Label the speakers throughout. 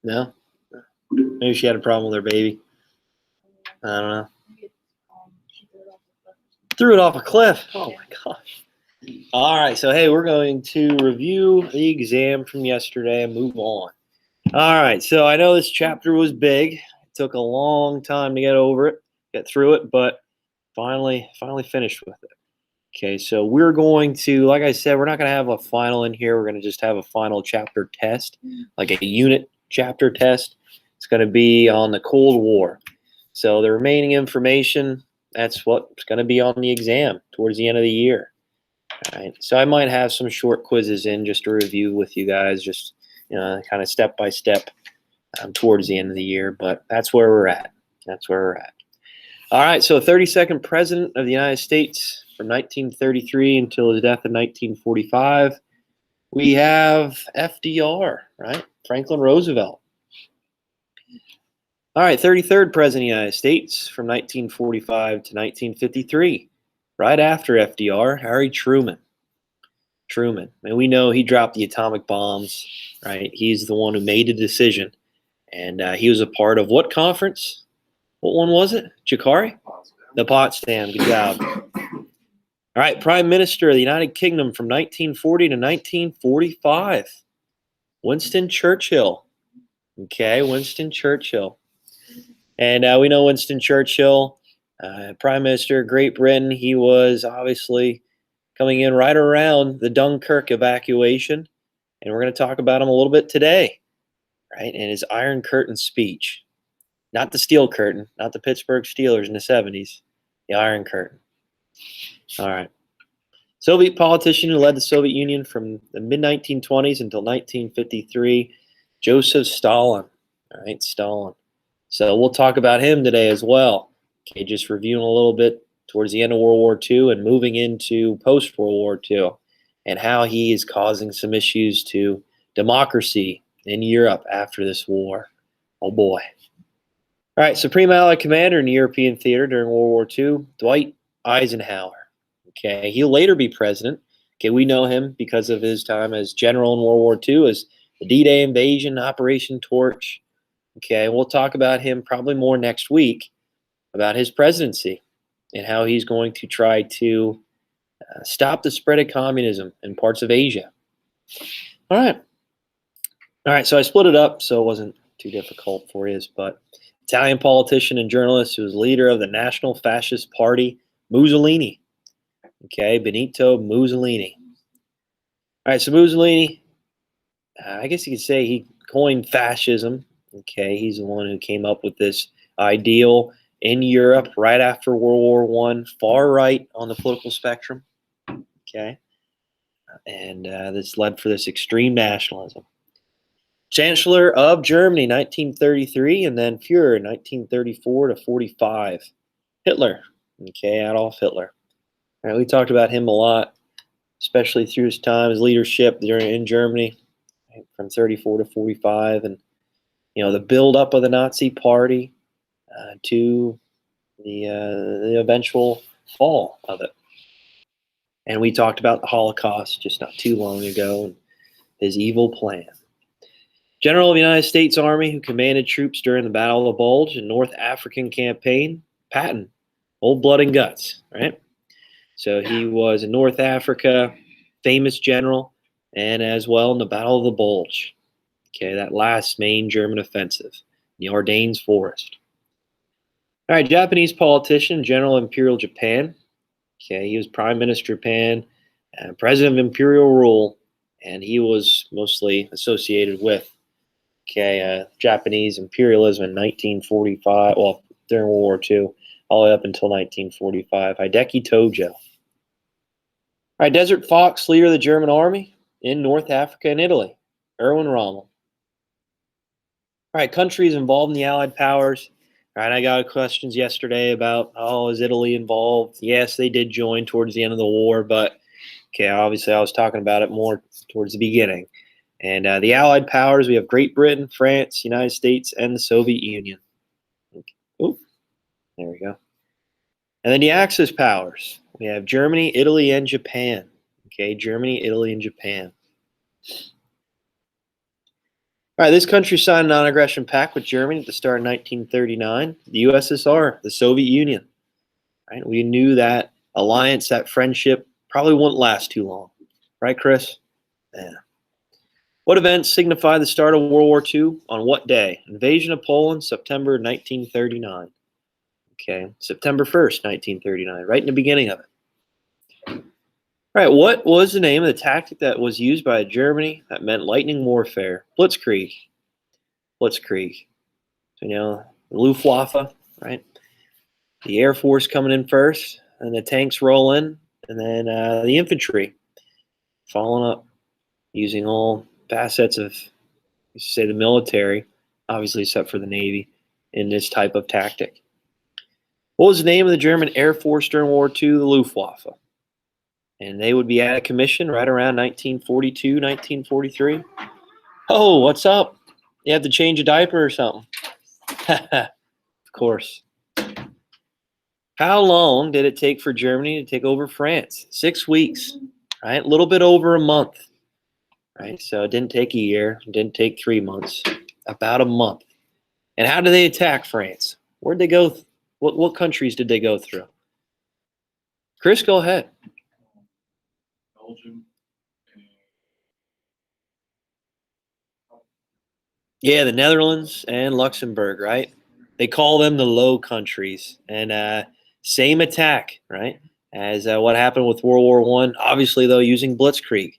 Speaker 1: No? Maybe she had a problem with her baby. I don't know. Threw it off a cliff. Oh my gosh. All right, so hey, we're going to review the exam from yesterday and move on. All right, so I know this chapter was big. It took a long time to get through it, but finally finished with it. Okay, so we're going to, like I said, we're not going to have a final in here. We're going to just have a final chapter test, like a unit chapter test. It's going to be on the Cold War. So the remaining information, that's what's going to be on the exam towards the end of the year. All right, so I might have some short quizzes in just to review with you guys, just kind of step by step towards the end of the year. But that's where we're at. That's where we're at. All right, so 32nd President of the United States from 1933 until his death in 1945. We have FDR, right? Franklin Roosevelt. All right, 33rd President of the United States from 1945 to 1953. Right after FDR, Harry Truman. And we know he dropped the atomic bombs, right? He's the one who made the decision. And he was a part of what conference? What one was it? Chikari? The Potsdam. Good job. All right, Prime Minister of the United Kingdom from 1940 to 1945. Winston Churchill. Okay, Winston Churchill. And we know Winston Churchill, Prime Minister of Great Britain. He was obviously coming in right around the Dunkirk evacuation. And we're going to talk about him a little bit today, right? And his Iron Curtain speech. Not the Steel Curtain, not the Pittsburgh Steelers in the 70s, the Iron Curtain. All right. Soviet politician who led the Soviet Union from the mid-1920s until 1953, Joseph Stalin. All right, Stalin. So we'll talk about him today as well. Okay, just reviewing a little bit towards the end of World War II and moving into post-World War II and how he is causing some issues to democracy in Europe after this war. Oh boy. All right, Supreme Allied Commander in the European theater during World War II, Dwight Eisenhower. Okay, he'll later be president. Okay, we know him because of his time as general in World War II, as the D-Day invasion, Operation Torch. Okay, we'll talk about him probably more next week, about his presidency and how he's going to try to stop the spread of communism in parts of Asia. All right, so I split it up so it wasn't too difficult for you, but Italian politician and journalist who was leader of the National Fascist Party, Mussolini. Okay, Benito Mussolini. All right, so Mussolini, I guess you could say he coined fascism. Okay, he's the one who came up with this ideal in Europe right after World War I, far right on the political spectrum. Okay, and this led for this extreme nationalism. Chancellor of Germany, 1933, and then Fuhrer, 1934 to 45. Hitler, okay, Adolf Hitler. All right, we talked about him a lot, especially through his time, his leadership in Germany, right, from 34 to 45, and the build-up of the Nazi Party to the eventual fall of it. And we talked about the Holocaust just not too long ago and his evil plan. General of the United States Army who commanded troops during the Battle of the Bulge and North African Campaign, Patton, old blood and guts, right? So he was in North Africa, famous general, and as well in the Battle of the Bulge. Okay, that last main German offensive, the Ardennes Forest. All right, Japanese politician, General of Imperial Japan. Okay, he was Prime Minister of Japan, President of Imperial Rule, and he was mostly associated with Japanese imperialism in 1945, well, during World War II, all the way up until 1945. Hideki Tojo. All right, Desert Fox, leader of the German army in North Africa and Italy, Erwin Rommel. All right, countries involved in the Allied powers. All right, I got questions yesterday about, is Italy involved? Yes, they did join towards the end of the war, but obviously I was talking about it more towards the beginning. And the Allied powers, we have Great Britain, France, United States, and the Soviet Union. Oh, there we go. And then the Axis powers, we have Germany, Italy, and Japan. Okay, Germany, Italy, and Japan. All right, this country signed a non-aggression pact with Germany at the start of 1939. The USSR, the Soviet Union. Right, we knew that alliance, that friendship, probably wouldn't last too long. Right, Chris? Yeah. What events signify the start of World War II? On what day? Invasion of Poland, September 1939. Okay, September 1st, 1939, right in the beginning of it. All right, what was the name of the tactic that was used by Germany that meant lightning warfare? Blitzkrieg. Blitzkrieg. So, the Luftwaffe, right? The Air Force coming in first, and the tanks roll in, and then the infantry following up using all facets of, say, the military, obviously except for the Navy, in this type of tactic. What was the name of the German Air Force during World War II? The Luftwaffe. And they would be out of commission right around 1942, 1943. Oh, what's up? You have to change a diaper or something? Of course. How long did it take for Germany to take over France? 6 weeks, right? A little bit over a month, right? So it didn't take a year, it didn't take 3 months, about a month. And how did they attack France? Where'd they go? What countries did they go through? Chris, go ahead.
Speaker 2: Belgium.
Speaker 1: Yeah, the Netherlands and Luxembourg, right? They call them the Low Countries. And same attack, right, as what happened with World War One. Obviously, though, using Blitzkrieg.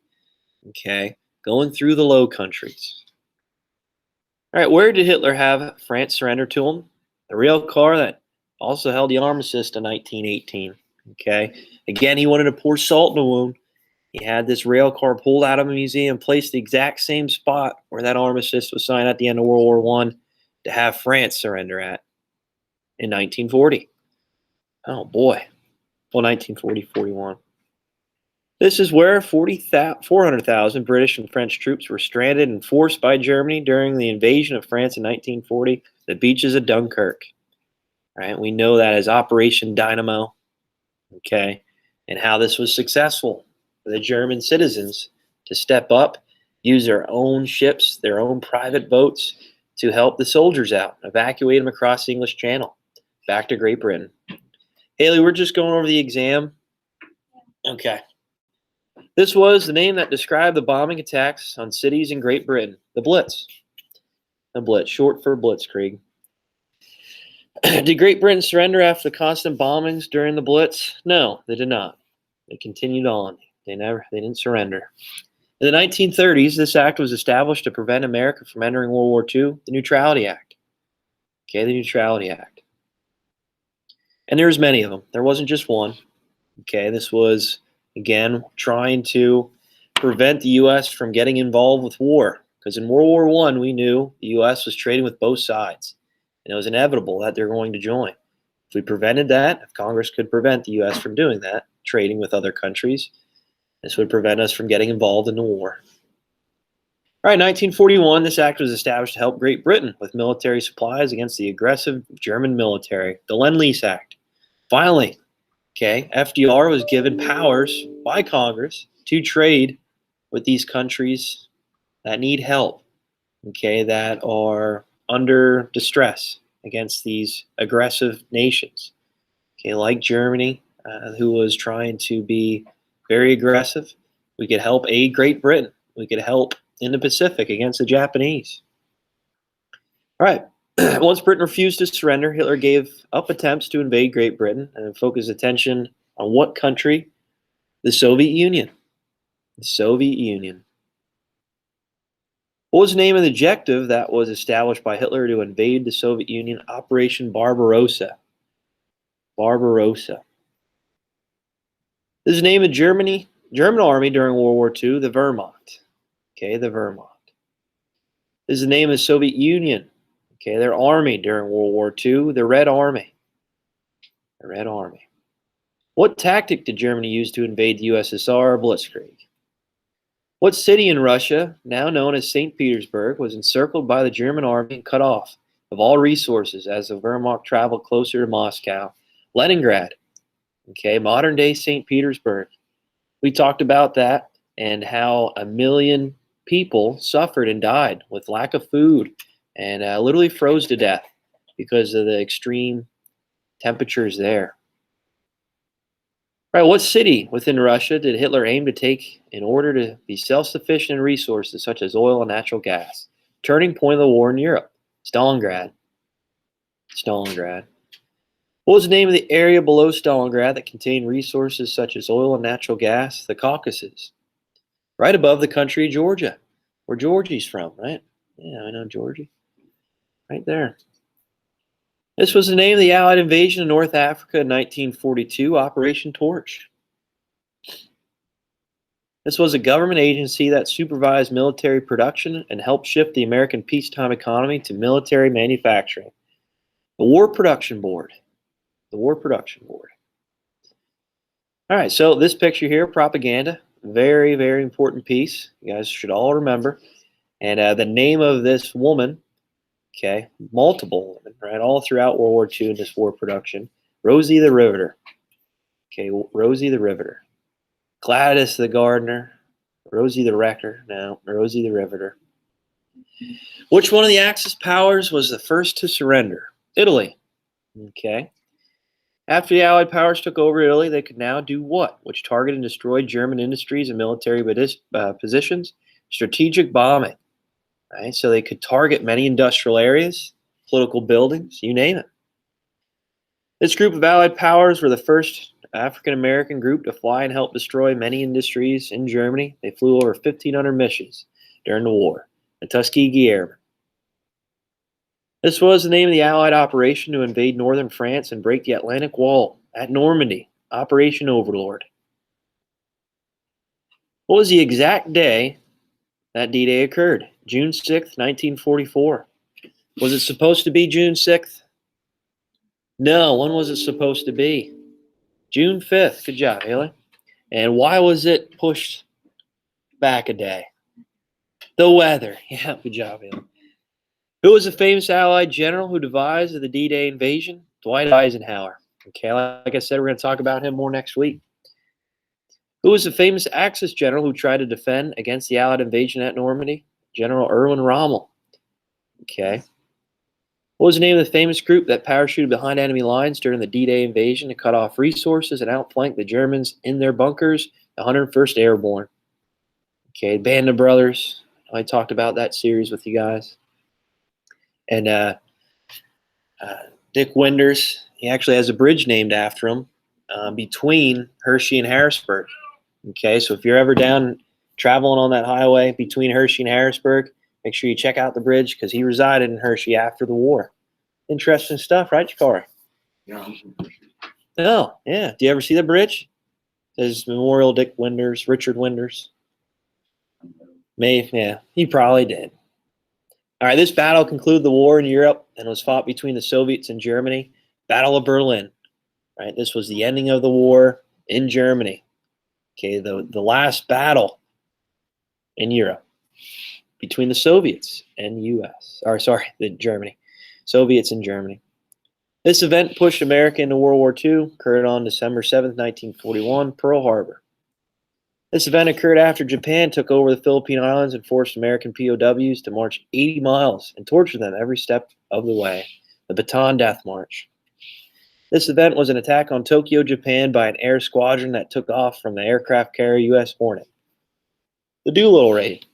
Speaker 1: Okay, going through the Low Countries. All right, where did Hitler have France surrender to him? The rail car that also held the armistice in 1918. Okay, again, he wanted to pour salt in the wound. He had this rail car pulled out of a museum, placed the exact same spot where that armistice was signed at the end of World War One to have France surrender at in 1940. Oh boy, well, 1940, 41. This is where 400,000 British and French troops were stranded and forced by Germany during the invasion of France in 1940, the beaches of Dunkirk. Right, we know that as Operation Dynamo. Okay, and how this was successful for the German citizens to step up, use their own ships, their own private boats to help the soldiers out, evacuate them across the English Channel, back to Great Britain. Haley, we're just going over the exam. Okay. This was the name that described the bombing attacks on cities in Great Britain. The Blitz. The Blitz, short for Blitzkrieg. Did Great Britain surrender after the constant bombings during the Blitz? No, they did not. They continued on. They didn't surrender. In the 1930s, this act was established to prevent America from entering World War II, the Neutrality Act. Okay, the Neutrality Act. And there's many of them. There wasn't just one. Okay, this was, again, trying to prevent the U.S. from getting involved with war. Because in World War I, we knew the U.S. was trading with both sides. And it was inevitable that they're going to join. If we prevented that, if Congress could prevent the U.S. from doing that, trading with other countries, this would prevent us from getting involved in the war. All right, 1941, this act was established to help Great Britain with military supplies against the aggressive German military, the Lend-Lease Act. Finally, okay, FDR was given powers by Congress to trade with these countries that need help, okay, that are under distress against these aggressive nations, okay, like Germany, who was trying to be very aggressive. We could help aid Great Britain. We could help in the Pacific against the Japanese. All right. Once Britain refused to surrender, Hitler gave up attempts to invade Great Britain and focused attention on what country? The Soviet Union. The Soviet Union. What was the name of the objective that was established by Hitler to invade the Soviet Union? Operation Barbarossa. Barbarossa. This is the name of German army during World War II, the Wehrmacht. Okay, the Wehrmacht. This is the name of the Soviet Union. Okay, their army during World War II, the Red Army. The Red Army. What tactic did Germany use to invade the USSR? Blitzkrieg. What city in Russia, now known as St. Petersburg, was encircled by the German army and cut off of all resources as the Wehrmacht traveled closer to Moscow? Leningrad. Okay, modern-day St. Petersburg. We talked about that and how 1 million people suffered and died with lack of food and literally froze to death because of the extreme temperatures there. Right, what city within Russia did Hitler aim to take in order to be self-sufficient in resources such as oil and natural gas? Turning point of the war in Europe. Stalingrad. Stalingrad. What was the name of the area below Stalingrad that contained resources such as oil and natural gas? The Caucasus. Right above the country of Georgia, where Georgie's from, right? Yeah, I know Georgie. Right there. This was the name of the Allied invasion of North Africa in 1942, Operation Torch. This was a government agency that supervised military production and helped shift the American peacetime economy to military manufacturing. The War Production Board. The War Production Board. All right, so this picture here, propaganda, very, very important piece. You guys should all remember. And the name of this woman, okay, multiple women, right, all throughout World War II in this war production, Rosie the Riveter. Okay, Rosie the Riveter. Gladys the Gardener, Rosie the Wrecker, no, Rosie the Riveter. Which one of the Axis powers was the first to surrender? Italy. Okay. After the Allied powers took over Italy, they could now do what? Which targeted and destroyed German industries and military positions? Strategic bombing. Right? So they could target many industrial areas, political buildings, you name it. This group of Allied powers were the first African-American group to fly and help destroy many industries in Germany. They flew over 1,500 missions during the war. The Tuskegee Airmen. This was the name of the Allied operation to invade northern France and break the Atlantic Wall at Normandy, Operation Overlord. What was the exact day that D-Day occurred? June 6th, 1944. Was it supposed to be June 6th? No, when was it supposed to be? June 5th. Good job, Haley. And why was it pushed back a day? The weather. Yeah, good job, Haley. Who was the famous Allied general who devised the D-Day invasion? Dwight Eisenhower. Okay, like I said, we're going to talk about him more next week. Who was the famous Axis general who tried to defend against the Allied invasion at Normandy? General Erwin Rommel. Okay. What was the name of the famous group that parachuted behind enemy lines during the D-Day invasion to cut off resources and outflank the Germans in their bunkers? The 101st Airborne. Okay, Band of Brothers. I talked about that series with you guys. And Dick Winders, he actually has a bridge named after him between Hershey and Harrisburg. Okay, so if you're ever down traveling on that highway between Hershey and Harrisburg, make sure you check out the bridge because he resided in Hershey after the war. Interesting stuff, right, Jakari?
Speaker 2: Yeah, I'm from Hershey.
Speaker 1: Oh, yeah. Do you ever see the bridge? It says Memorial Dick Winders, Richard Winders. Yeah, he probably did. All right, this battle concluded the war in Europe and was fought between the Soviets and Germany. Battle of Berlin. Right, this was the ending of the war in Germany. Okay, the last battle in Europe between the Soviets and the U.S. Or sorry, the Germany. Soviets and Germany. This event pushed America into World War II, occurred on December 7th, 1941, Pearl Harbor. This event occurred after Japan took over the Philippine Islands and forced American POWs to march 80 miles and torture them every step of the way, the Bataan Death March. This event was an attack on Tokyo, Japan by an air squadron that took off from the aircraft carrier U.S. Hornet. The Doolittle Raid.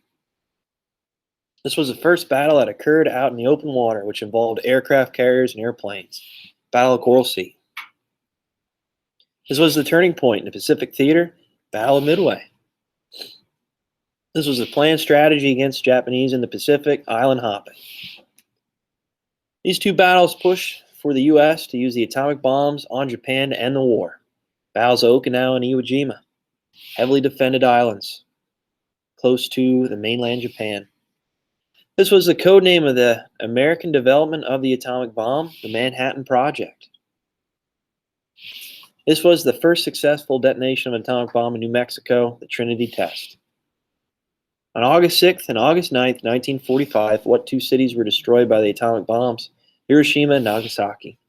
Speaker 1: This was the first battle that occurred out in the open water, which involved aircraft carriers and airplanes. Battle of Coral Sea. This was the turning point in the Pacific Theater, Battle of Midway. This was a planned strategy against Japanese in the Pacific, island hopping. These two battles pushed for the U.S. to use the atomic bombs on Japan to end the war. Battles of Okinawa and Iwo Jima. Heavily defended islands, close to the mainland Japan. This was the code name of the American development of the atomic bomb, the Manhattan Project. This was the first successful detonation of an atomic bomb in New Mexico, the Trinity test. On August 6th and August 9th, 1945, what two cities were destroyed by the atomic bombs? Hiroshima and Nagasaki.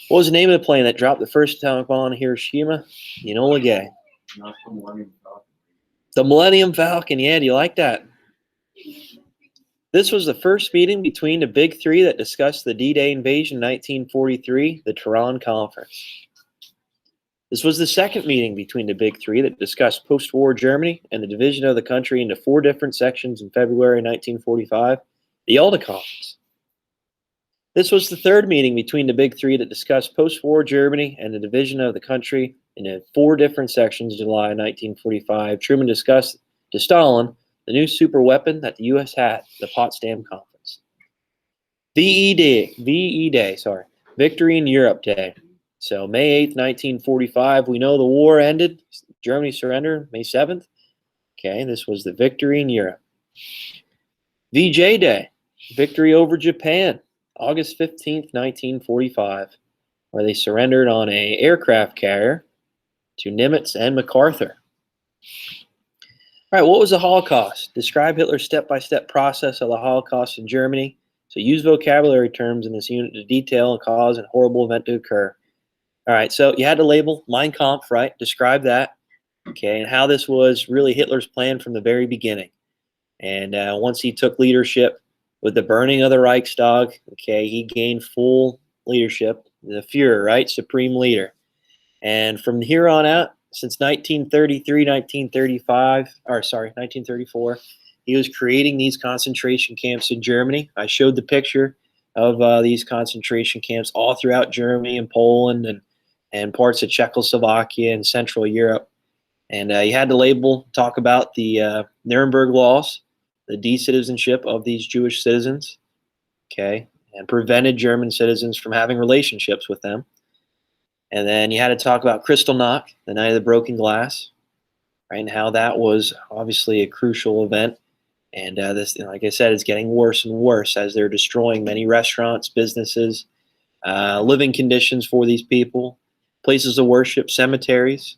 Speaker 1: What was the name of the plane that dropped the first atomic bomb on Hiroshima? Enola Gay.
Speaker 2: Not from London.
Speaker 1: The Millennium Falcon. Yeah, do you like that? This was the first meeting between the Big Three that discussed the D-Day invasion in 1943, the Tehran Conference. This was the second meeting between the Big Three that discussed post-war Germany and the division of the country into 4 different sections in February 1945, the Yalta Conference. This was the third meeting between the Big Three that discussed post-war Germany and the division of the country into 4 different sections in July 1945. Truman discussed to Stalin the new super weapon that the U.S. had, the Potsdam Conference. VE Day, Victory in Europe Day. So May 8th, 1945, we know the war ended. Germany surrendered May 7th. Okay, this was the victory in Europe. VJ Day, victory over Japan, August 15th, 1945, where they surrendered on an aircraft carrier to Nimitz and MacArthur. All right, what was the Holocaust? Describe Hitler's step-by-step process of the Holocaust in Germany. So use vocabulary terms in this unit to detail a cause and horrible event to occur. All right, so you had to label Mein Kampf, right? Describe that, okay, and how this was really Hitler's plan from the very beginning. And once he took leadership with the burning of the Reichstag, okay, he gained full leadership, the Führer, right, supreme leader. And from here on out, since 1934, he was creating these concentration camps in Germany. I showed the picture of these concentration camps all throughout Germany and Poland and parts of Czechoslovakia and Central Europe. And you had to label, talk about the Nuremberg laws, the de-citizenship of these Jewish citizens, okay, and prevented German citizens from having relationships with them. And then you had to talk about Kristallnacht, the night of the broken glass, right, and how that was obviously a crucial event. And this, like I said, is getting worse and worse as they're destroying many restaurants, businesses, living conditions for these people, places of worship, cemeteries,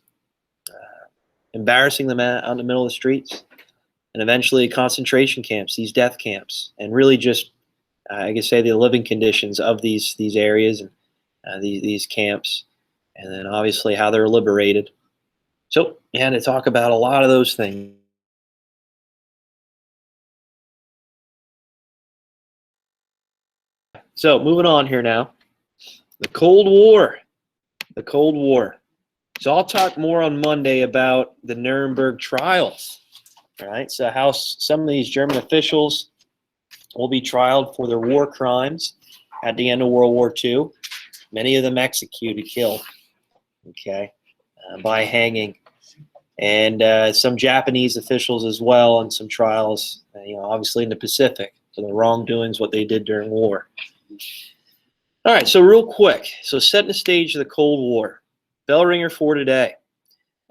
Speaker 1: embarrassing them out in the middle of the streets, and eventually concentration camps, these death camps, and really just, I guess, say the living conditions of these areas and these camps, and then obviously how they're liberated. So, yeah, to talk about a lot of those things. So, moving on here now. The Cold War. The Cold War. So, I'll talk more on Monday about the Nuremberg trials. All right, so how some of these German officials will be trialed for their war crimes at the end of World War II. Many of them executed, killed, okay, by hanging. And some Japanese officials as well in some trials, obviously in the Pacific, for the wrongdoings, what they did during war. All right, so real quick, so setting the stage of the Cold War, bell ringer for today.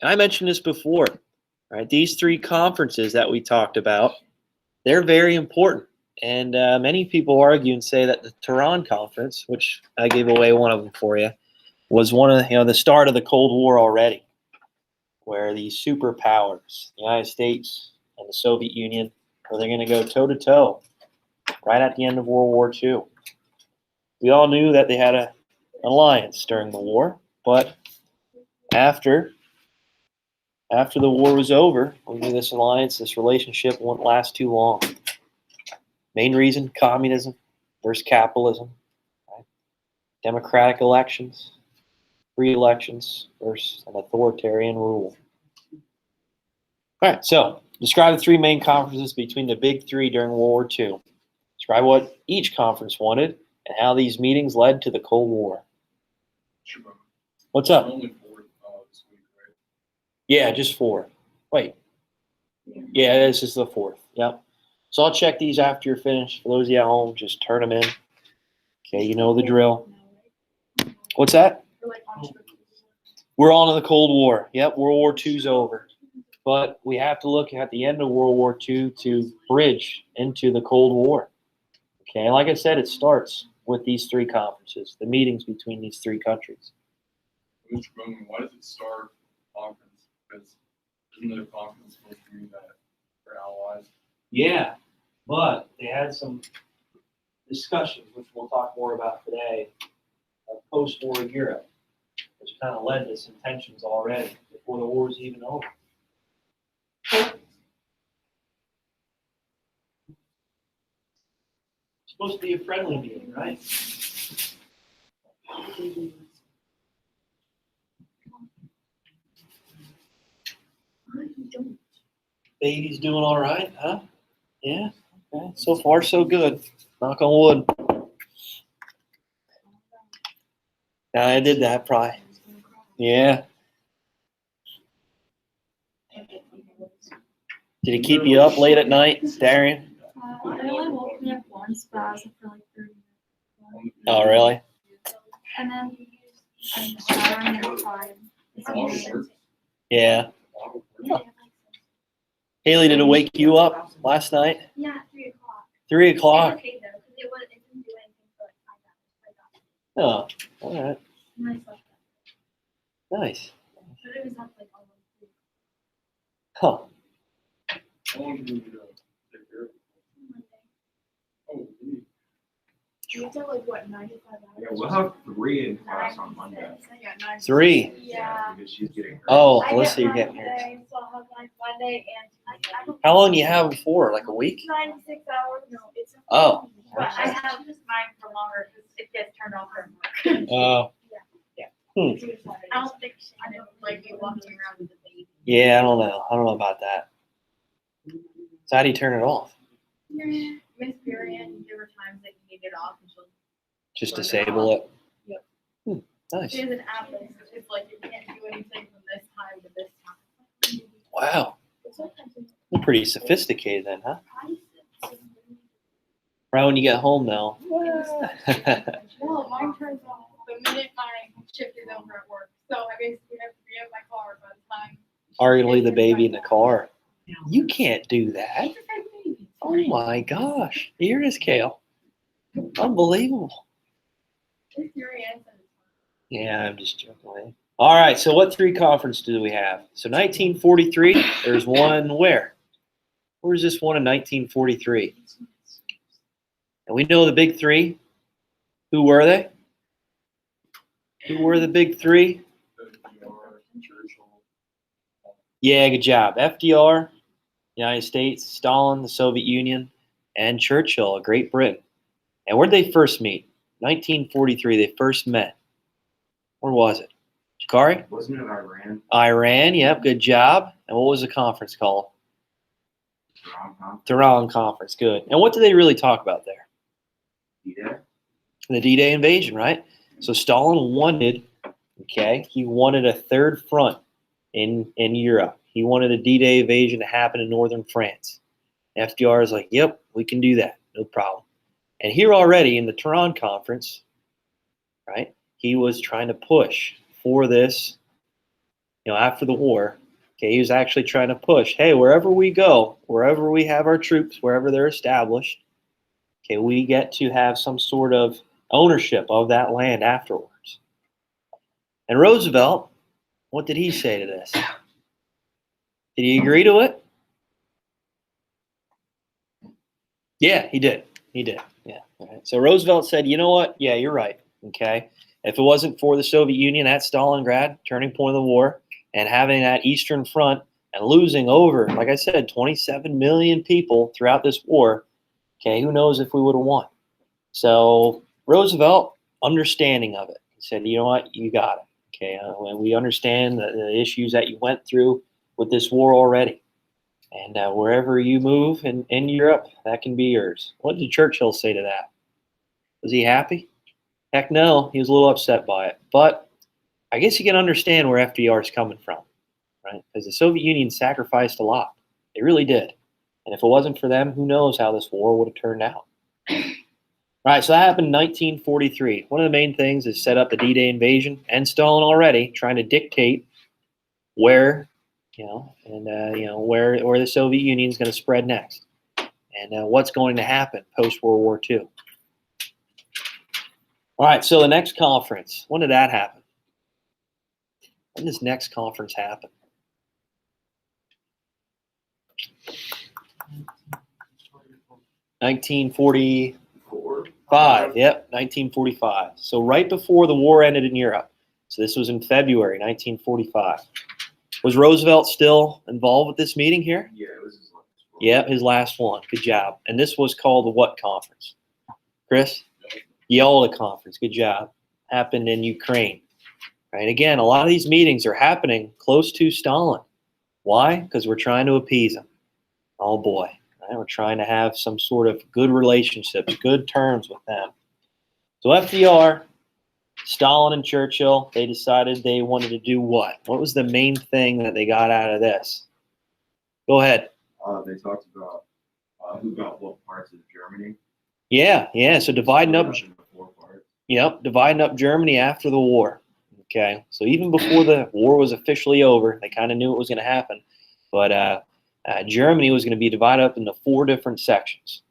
Speaker 1: And I mentioned this before, right? These 3 conferences that we talked about, they're very important. And many people argue and say that the Tehran Conference, which I gave away one of them for you, was one of the start of the Cold War already, where these superpowers, the United States and the Soviet Union, where they're going to go toe-to-toe right at the end of World War II. We all knew that they had an alliance during the war, but after the war was over, we knew this alliance, this relationship wouldn't last too long. Main reason, communism versus capitalism, right? Democratic elections, free elections versus an authoritarian rule. All right, so describe the 3 main conferences between the Big Three during World War II. Describe what each conference wanted and how these meetings led to the Cold War. What's up?
Speaker 2: Only 4 this week, right?
Speaker 1: Yeah, just 4. Wait. Yeah, this is the 4th. Yep. So I'll check these after you're finished. For those of you at home, just turn them in. Okay, you know the drill. What's that? We're on to the Cold War. Yep, World War II's over. But we have to look at the end of World War II to bridge into the Cold War. Okay, like I said, it starts with these 3 conferences, the meetings between these 3 countries.
Speaker 2: Why does it start conference? Because isn't the conference supposed to be that for allies?
Speaker 1: Yeah, but they had some discussions, which we'll talk more about today, of post-war Europe, which kind of led to some tensions already before the war was even over. Supposed to be a friendly meeting, right? Baby's doing all right, huh? Yeah. Okay. So far, so good. Knock on wood. Yeah, I did that probably. Yeah. Did he keep you up late at night, Darian?
Speaker 3: It only woke me up once, but I was up for like 30 minutes.
Speaker 1: Oh, really?
Speaker 3: And then I'm showering and fine. It's amazing.
Speaker 1: Yeah. Haley, did it wake you up last night?
Speaker 3: Yeah, 3 o'clock.
Speaker 1: 3
Speaker 3: It's
Speaker 1: o'clock?
Speaker 3: okay though, because it didn't do anything for like 5 hours.
Speaker 1: Oh, all right.
Speaker 3: And I slept that.
Speaker 1: Nice.
Speaker 3: But it was up like almost 3
Speaker 1: Huh.
Speaker 2: How long do you need to take care of it?
Speaker 3: Monday.
Speaker 2: Oh, geez.
Speaker 3: You have to like what, 9 to 5 hours?
Speaker 4: Yeah, we'll have 3 in class on Monday.
Speaker 3: Yeah, 9 to
Speaker 1: 3.
Speaker 3: Yeah.
Speaker 4: Because she's getting her.
Speaker 1: Oh,
Speaker 3: I
Speaker 1: Alyssa,
Speaker 3: get
Speaker 1: you're
Speaker 3: mine
Speaker 1: getting here.
Speaker 3: today, so I'll have mine Monday and I don't.
Speaker 1: How long do you have them for? Like a week?
Speaker 3: 9 to 6 hours. No, it's.
Speaker 1: Oh.
Speaker 3: But I have just mine for longer because it gets turned off during work.
Speaker 1: Oh.
Speaker 3: I don't think I don't like you walking around with the baby.
Speaker 1: Yeah, I don't know. I don't know about that. So how do you turn it off?
Speaker 3: Miss Period, give her times that you need it off and she'll.
Speaker 1: Just disable it?
Speaker 3: Yep.
Speaker 1: Nice.
Speaker 3: She has an app that's it's like you can't do anything from this time to this time.
Speaker 1: Wow. You're pretty sophisticated then, huh? Right when you get home, though.
Speaker 3: Well, mine turns off the minute my shift is over at work. So I basically have to be at my car by the time.
Speaker 1: Or you leave the baby in the car. You can't do that.
Speaker 3: It's a fake baby.
Speaker 1: Oh my gosh. Here is Kale. Unbelievable.
Speaker 3: Miss Period said it's fine.
Speaker 1: Yeah, I'm just joking. All right, so what 3 conferences do we have? So 1943, there's one where? Where's this one in 1943? And we know the big 3. Who were they? Who were the big 3?
Speaker 2: FDR, Churchill.
Speaker 1: Yeah, good job. FDR, United States, Stalin, the Soviet Union, and Churchill, Great Britain. And where'd they first meet? 1943, they first met. Where was it? Jakari?
Speaker 4: Wasn't it Iran?
Speaker 1: Iran, yep, good job. And what was the conference called? Tehran Conference, good. And what did they really talk about there?
Speaker 4: D-Day?
Speaker 1: The D-Day invasion, right? So Stalin wanted, he wanted a third front in Europe. He wanted a D-Day invasion to happen in northern France. FDR is like, yep, we can do that, no problem. And here already in the Tehran Conference, right, he was trying to push for this, after the war. Okay, he was actually trying to push, hey, wherever we go, wherever we have our troops, wherever they're established, okay, we get to have some sort of ownership of that land afterwards. And Roosevelt, what did he say to this? Did he agree to it? Yeah, he did. He did. Yeah. Right. So Roosevelt said, you know what? Yeah, you're right. Okay. If it wasn't for the Soviet Union at Stalingrad, turning point of the war, and having that Eastern Front and losing over, like I said, 27 million people throughout this war, okay, who knows if we would have won. So Roosevelt, understanding of it, he said, you know what? You got it. Okay. We understand the issues that you went through with this war already. And wherever you move in Europe, that can be yours. What did Churchill say to that? Was he happy? Heck no, he was a little upset by it. But I guess you can understand where FDR is coming from, right? Because the Soviet Union sacrificed a lot. They really did. And if it wasn't for them, who knows how this war would have turned out. All right, so that happened in 1943. One of the main things is set up the D-Day invasion, and Stalin already trying to dictate where where the Soviet Union is going to spread next, and what's going to happen post World War II. All right, so the next conference, when did that happen? When did this next conference happen? (1945) Yep, 1945. So right before the war ended in Europe. So this was in February 1945. Was Roosevelt still involved with this meeting here?
Speaker 4: Yeah, it was his last one.
Speaker 1: Yep, his last one. Good job. And this was called the what conference? Chris? Yalta Conference. Good job. Happened in Ukraine. Right? Again, a lot of these meetings are happening close to Stalin. Why? Because we're trying to appease him. Oh boy. Right? We're trying to have some sort of good relationships, good terms with them. So FDR, Stalin, and Churchill, they decided they wanted to do what? What was the main thing that they got out of this? Go ahead.
Speaker 4: They talked about who got what parts of Germany.
Speaker 1: Yeah. So dividing up,
Speaker 4: Split into 4 parts.
Speaker 1: dividing up Germany after the war. Okay. So even before the war was officially over, they kind of knew it was going to happen. But Germany was going to be divided up into 4 different sections.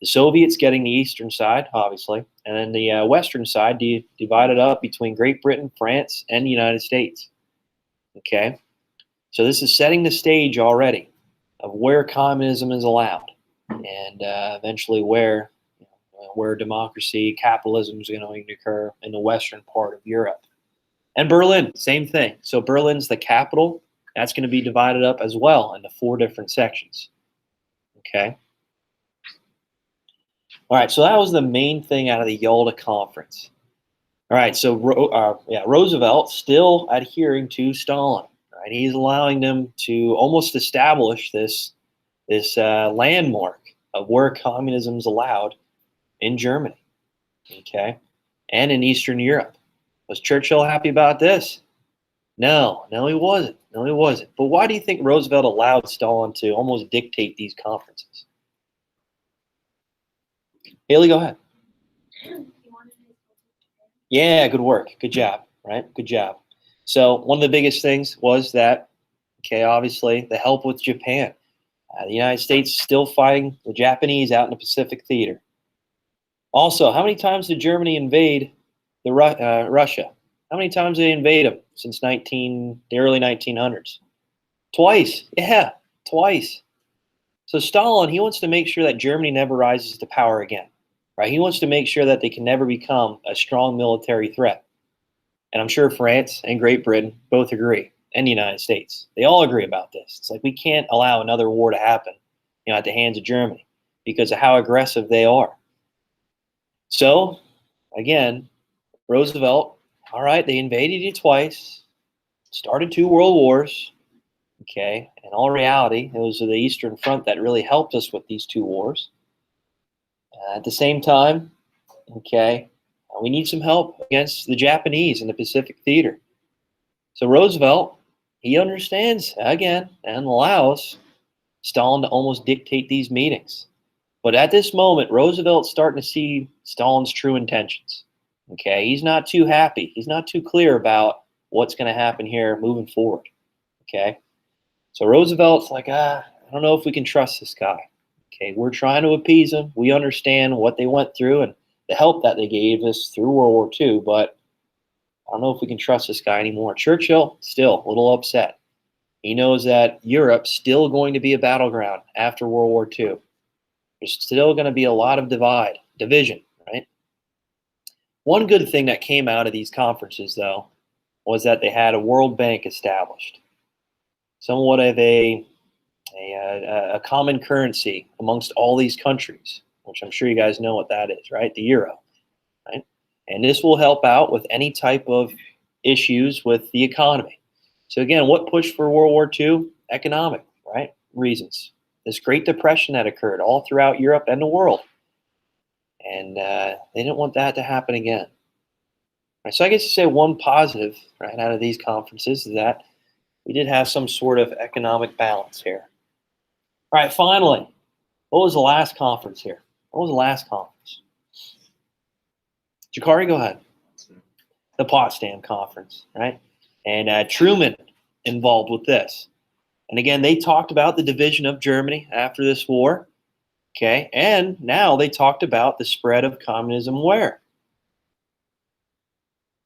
Speaker 1: The Soviets getting the eastern side, obviously, and then the western side divided up between Great Britain, France, and the United States. Okay. So this is setting the stage already of where communism is allowed, and eventually where democracy, capitalism is going to occur in the western part of Europe. And Berlin, same thing. So Berlin's the capital. That's going to be divided up as well into 4 different sections. Okay. All right. So that was the main thing out of the Yalta Conference. All right. So Roosevelt still adhering to Stalin. Right. He's allowing them to almost establish this landmark of where communism is allowed in Germany. Okay. And in Eastern Europe. Was Churchill happy about this? No, he wasn't. But why do you think Roosevelt allowed Stalin to almost dictate these conferences? Haley, go ahead. Yeah, good work. Good job, right? Good job. So one of the biggest things was that, obviously, the help with Japan. The United States still fighting the Japanese out in the Pacific Theater. Also, how many times did Germany invade Russia? How many times did they invade them since the early 1900s? Twice. Yeah, twice. So Stalin, he wants to make sure that Germany never rises to power again. Right? He wants to make sure that they can never become a strong military threat. And I'm sure France and Great Britain both agree, and the United States. They all agree about this. It's like we can't allow another war to happen, at the hands of Germany because of how aggressive they are. So, again, Roosevelt, all right, they invaded you twice, started 2 world wars, in all reality, it was the Eastern Front that really helped us with these 2 wars. At the same time, we need some help against the Japanese in the Pacific Theater. So Roosevelt, he understands, again, and allows Stalin to almost dictate these meetings. But at this moment, Roosevelt's starting to see Stalin's true intentions. He's not too happy. He's not too clear about what's going to happen here moving forward. So Roosevelt's like, I don't know if we can trust this guy. We're trying to appease him. We understand what they went through and the help that they gave us through World War II, but I don't know if we can trust this guy anymore. Churchill, still a little upset. He knows that Europe's still going to be a battleground after World War II. There's still going to be a lot of division, right? One good thing that came out of these conferences, though, was that they had a World Bank established. Somewhat of a common currency amongst all these countries, which I'm sure you guys know what that is, right? The euro, right? And this will help out with any type of issues with the economy. So again, what pushed for World War II? Economic, right? Reasons. This Great Depression that occurred all throughout Europe and the world. And they didn't want that to happen again. Right, so I guess to say one positive right out of these conferences is that we did have some sort of economic balance here. All right, finally, what was the last conference here? What was the last conference? Jakari, go ahead. The Potsdam Conference, right? And Truman involved with this. And again, they talked about the division of Germany after this war. And now they talked about the spread of communism where?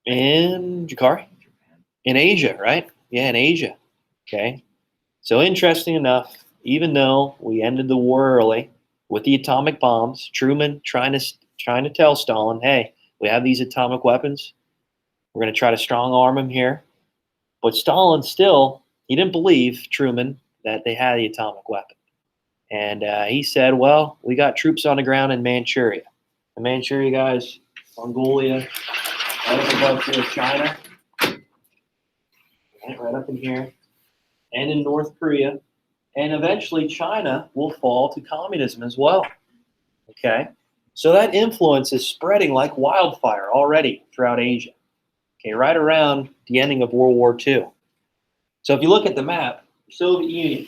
Speaker 1: In Jakari? In Asia, right? Yeah, in Asia. So interesting enough, even though we ended the war early with the atomic bombs, Truman trying to tell Stalin, hey, we have these atomic weapons. We're going to try to strong arm him here. But Stalin still, He didn't believe, Truman, that they had the atomic weapon. And he said, well, we got troops on the ground in Manchuria. The Manchuria guys, Mongolia, right up above here, China, right up in here, and in North Korea. And eventually China will fall to communism as well. Okay? So that influence is spreading like wildfire already throughout Asia. Okay, right around the ending of World War II. So if you look at the map, Soviet Union,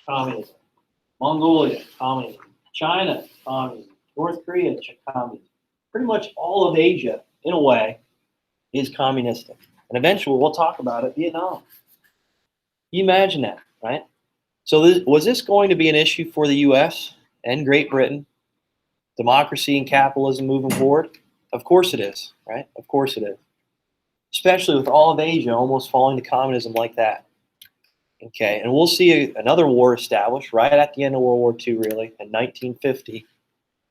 Speaker 1: communism. Mongolia, communism. China, communism. North Korea, communism. Pretty much all of Asia, in a way, is communistic. And eventually, we'll talk about it, Vietnam. You imagine that, right? So was this going to be an issue for the U.S. and Great Britain? Democracy and capitalism moving forward? Of course it is, right? Of course it is. Especially with all of Asia almost falling to communism like that. Okay, and we'll see another war established right at the end of World War II, really, in 1950,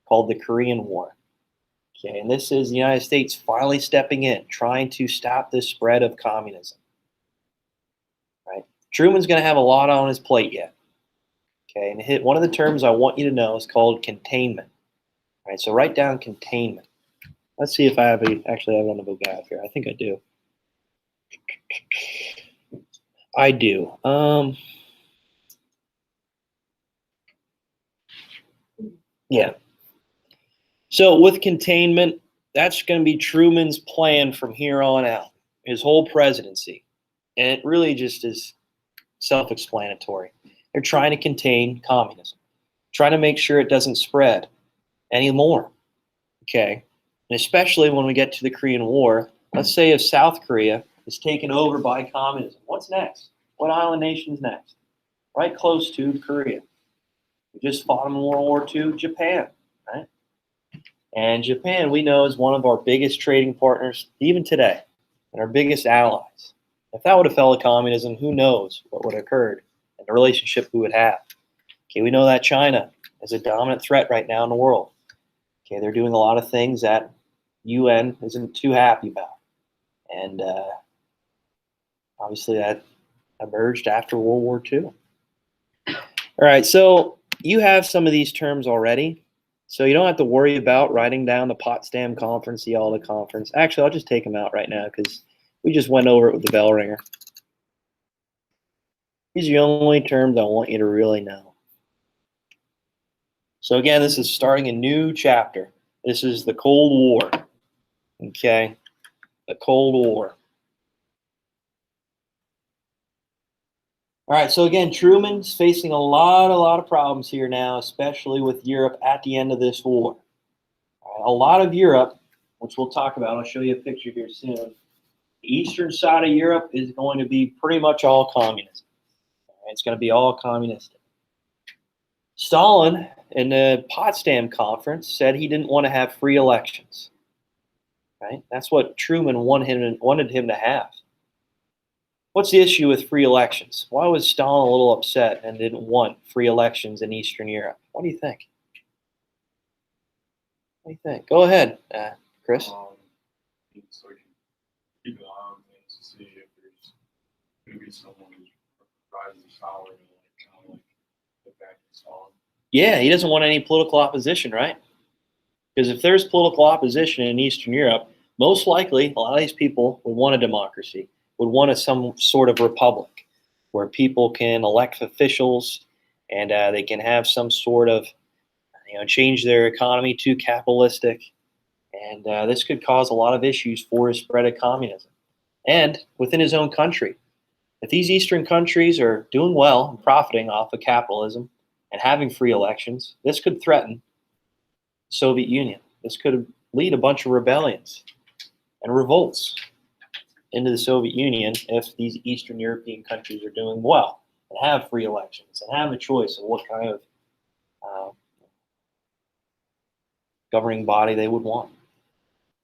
Speaker 1: called the Korean War. Okay, and this is the United States finally stepping in, trying to stop this spread of communism. Right? Truman's going to have a lot on his plate yet. Okay, and one of the terms I want you to know is called containment. All right, so write down containment. Let's see if I actually have it on the vocab here. I think I do. I do. Yeah. So with containment, that's going to be Truman's plan from here on out, his whole presidency. And it really just is self-explanatory. They're trying to contain communism, trying to make sure it doesn't spread anymore. Okay. And especially when we get to the Korean War, let's say if South Korea is taken over by communism, what's next? What island nation's next? Right close to Korea. We just fought them in World War II, Japan, right? And Japan, we know, is one of our biggest trading partners, even today, and our biggest allies. If that would have fell to communism, who knows what would have occurred and the relationship we would have. Okay, we know that China is a dominant threat right now in the world. Okay, they're doing a lot of things that UN isn't too happy about. And obviously that emerged after World War II. All right, so you have some of these terms already. So you don't have to worry about writing down the Potsdam Conference, the Yalta Conference. Actually, I'll just take them out right now because we just went over it with the bell ringer. These are the only terms I want you to really know. So again, this is starting a new chapter. This is the Cold War. Okay, the Cold War. All right, so again, Truman's facing a lot of problems here now, especially with Europe at the end of this war. A lot of Europe, which we'll talk about, I'll show you a picture here soon. The eastern side of Europe is going to be pretty much all communism. It's going to be all communistic. Stalin, in the Potsdam Conference, said he didn't want to have free elections. Right? That's what Truman wanted him to have. What's the issue with free elections? Why was Stalin a little upset and didn't want free elections in Eastern Europe? What do you think? What do you think? Go ahead, Chris.
Speaker 2: So you keep an eye on things to see if there's going to be someone who's rising salary, kind of like the back of Stalin.
Speaker 1: Yeah, he doesn't want any political opposition, right? Because if there's political opposition in Eastern Europe, most likely a lot of these people would want a democracy, would want some sort of republic where people can elect officials and they can have some sort of, change their economy to capitalistic. And this could cause a lot of issues for his spread of communism. And within his own country, if these Eastern countries are doing well and profiting off of capitalism and having free elections, this could threaten the Soviet Union. This could lead a bunch of rebellions and revolts into the Soviet Union if these Eastern European countries are doing well and have free elections and have a choice of what kind of governing body they would want.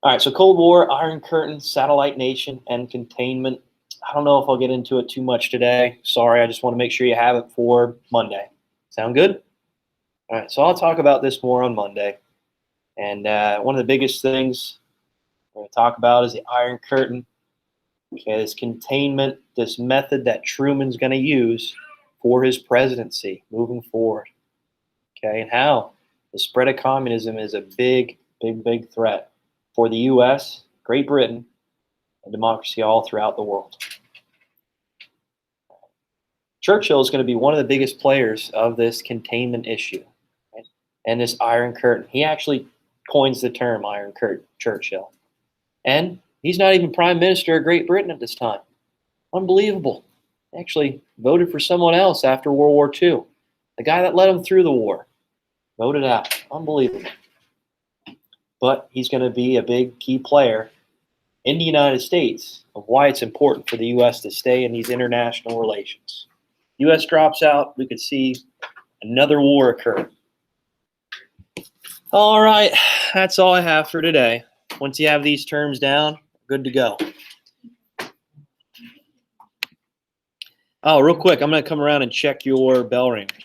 Speaker 1: All right, so Cold War, Iron Curtain, Satellite Nation, and Containment. I don't know if I'll get into it too much today. Sorry, I just want to make sure you have it for Monday. Sound good? All right, so I'll talk about this more on Monday. And one of the biggest things we're going to talk about is the Iron Curtain. Okay, this containment, this method that Truman's going to use for his presidency moving forward. Okay, and how the spread of communism is a big, big, big threat for the U.S., Great Britain, and democracy all throughout the world. Churchill is going to be one of the biggest players of this containment issue, right? And this Iron Curtain. He actually coins the term Iron Curtain, Churchill. And he's not even Prime Minister of Great Britain at this time. Unbelievable. He actually voted for someone else after World War II. The guy that led him through the war voted out. Unbelievable. But he's going to be a big key player in the United States of why it's important for the U.S. to stay in these international relations. U.S. drops out, we could see another war occur. All right, that's all I have for today. Once you have these terms down, good to go. Oh, real quick, I'm going to come around and check your bell ringers.